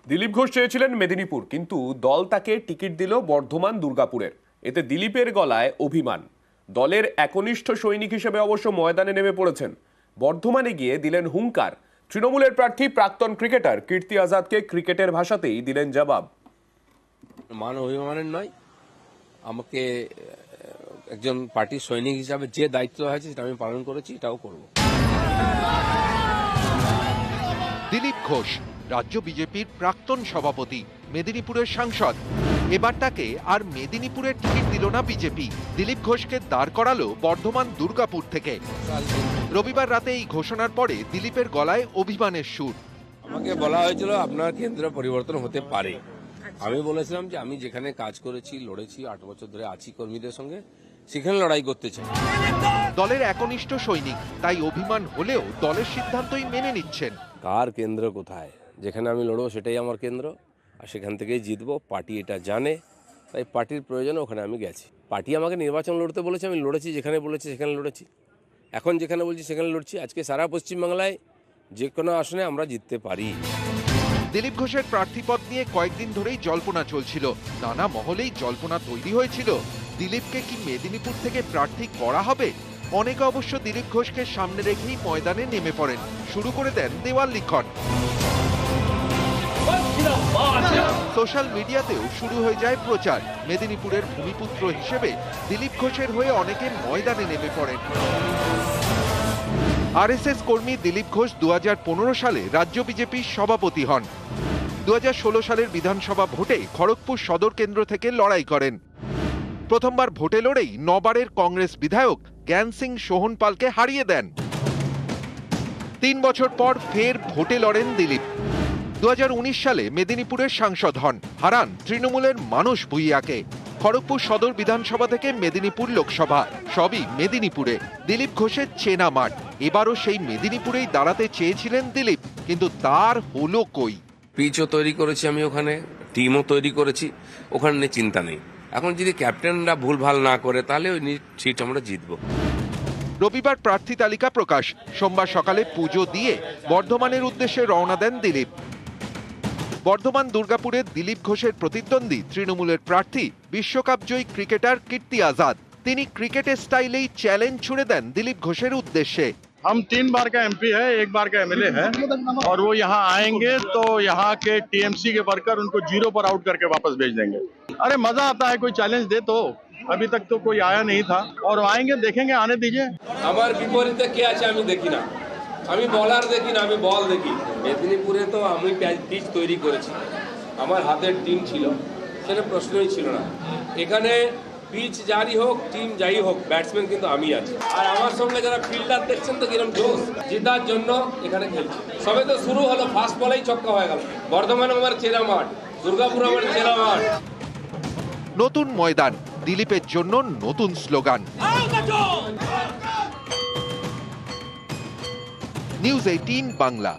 দিলীপ ঘোষ চেয়েছিলেন মেদিনীপুর, কিন্তু দল তাকে টিকিট দিল বর্ধমান দুর্গাপুরের। এতে দিলীপের গলায় অভিমান। দলের একনিষ্ঠ সৈনিক হিসেবে অবশ্য ময়দানে নেমে পড়েছেন। বর্ধমানে গিয়ে দিলেন হুঙ্কার। তৃণমূলের প্রার্থী প্রাক্তন ক্রিকেটার কীর্তি আজাদকে ক্রিকেটের ভাষাতেই দিলেন জবাব। মান অভিমানের নয়, আমাকে একজন পার্টির সৈনিক হিসাবে যে দায়িত্ব হয়েছে সেটা আমি পালন করেছি, এটাও করব। দিলীপ ঘোষ রাজ্য বিজেপির প্রাক্তন সভাপতি, মেদিনীপুরের সাংসদ। এবার তাকে আর মেদিনীপুরের টিকিট দিল না বিজেপি। দিলীপ ঘোষকে দাঁড় করালো বর্ধমান দুর্গাপুর থেকে। রবিবার রাতে এই ঘোষণার পরে দিলীপের গলায় অভিমানের সুর। আমাকে বলা হয়েছিল আপনার কেন্দ্র পরিবর্তন হতে পারে। আমি বলেছিলাম যে আমি যেখানে কাজ করেছি, লড়েছি, 8 বছর ধরে আছি কর্মীদের সঙ্গে, সেখানে লড়াই করতে চাই। দলের একনিষ্ঠ সৈনিক, তাই অভিমান হলেও দলের সিদ্ধান্তই মেনে নিচ্ছেন। কার কেন্দ্র কোথায়, যেখানে আমি লড়বো সেটাই আমার কেন্দ্র, আর সেখান থেকেই জিতবো। পার্টি এটা জানে, তাই পার্টির প্রয়োজনে ওখানে আমি গেছি। পার্টি আমাকে নির্বাচন লড়তে বলেছে, আমি লড়েছি, যেখানে বলেছি সেখানে লড়েছি। এখন যেখানে বলছি সেখানে লড়ছি। আজকে সারা পশ্চিমবাংলায় যে কোনো আসনে আমরা জিততে পারি। দিলীপ ঘোষের প্রার্থীপদ নিয়ে কয়েকদিন ধরেই জল্পনা চলছিল। নানা মহলেই জল্পনা তৈরি হয়েছিল, দিলীপকে কি মেদিনীপুর থেকে প্রার্থী করা হবে। অনেকে অবশ্য দিলীপ ঘোষকে সামনে রেখেই ময়দানে নেমে পড়েন, শুরু করে দেন দেওয়াল লিখন। সোশ্যাল মিডিয়াতেও শুরু হয়ে যায় প্রচার। মেদিনীপুরের ভূমিপুত্র হিসেবে দিলীপ ঘোষের হয়ে অনেকে ময়দানে নেমে পড়েন। আরএসএস কর্মী দিলীপ ঘোষ 2015 সালে রাজ্য বিজেপির সভাপতি হন। 2016 সালের বিধানসভা ভোটে খড়গপুর সদর কেন্দ্র থেকে লড়াই করেন। প্রথমবার ভোটে লড়েই 9 বারের কংগ্রেস বিধায়ক জ্ঞান সিং সোহনপালকে হারিয়ে দেন। 3 বছর পর ফের ভোটে লড়েন দিলীপ। 2019 সালে মেদিনীপুরের সাংসদ হন, হারান তৃণমূলের মানস ভূঁইয়াকে। খড়গপুর সদর বিধানসভা থেকে মেদিনীপুর লোকসভা, সবই মেদিনীপুরে। দিলীপ ঘোষের চেনা মাঠ। এবারও সেই মেদিনীপুরেই দাঁড়াতে চেয়েছিলেন দিলীপ, কিন্তু তার হলো কই। পিচও তৈরি করেছি আমি, ওখানে টিমও তৈরি করেছি, ওখানে নিয়ে চিন্তা নেই। এখন যদি ক্যাপ্টেনরা ভুলভাল না করে তাহলে ওই সিট আমরা জিতবো। রবিবার প্রার্থী তালিকা প্রকাশ। সোমবার সকালে পুজো দিয়ে বর্ধমানের উদ্দেশ্যে রওনা দেন দিলীপ। বর্ধমান দুর্গাপুরে দিলীপ ঘোষের প্রতিদ্বন্দ্বী তৃণমূলের প্রার্থী বিশ্বকাপজয়ী ক্রিকেটার কীর্তি আজাদ। তিনি ক্রিকেটের স্টাইলেই চ্যালেঞ্জ ছুড়ে দেন দিলীপ ঘোষের উদ্দেশ্যে। हम 3 बार का एमपी है, 1 बार का एमएलए है, और वो यहाँ आएंगे तो यहाँ के टीएमसी के वर्कर उनको 0 पर आउट करके वापस भेज देंगे। अरे मजा आता है, कोई चैलेंज दे तो। अभी तक तो कोई आया नहीं था, और आएंगे, देखेंगे, आने दीजिए। আমার বিপরীতে কে আছে আমি দেখি না, আমি বলার দেখি না, আমি বল দেখি। মেদিনীপুরে তো আমি পিচ তৈরি করেছি, আমার হাতের টিম ছিল, সেটা প্রশ্নই ছিল না। এখানে পিচ জারি হোক, টিম যাই হোক, ব্যাটসম্যান কিন্তু আমি আছি। আর আমার সঙ্গে যারা ফিল্ডার দেখছেন তো কিরম জোশ, জেতার জন্য এখানে খেলছি। সবে তো শুরু হলো, ফার্স্ট বলেই ছক্কা হয়ে গেল। বর্ধমান আমার চেনা মাঠ, দুর্গাপুর আমার চেনা মাঠ। নতুন ময়দান, দিলীপের জন্য নতুন স্লোগান। নিউজ 18 বাংলা।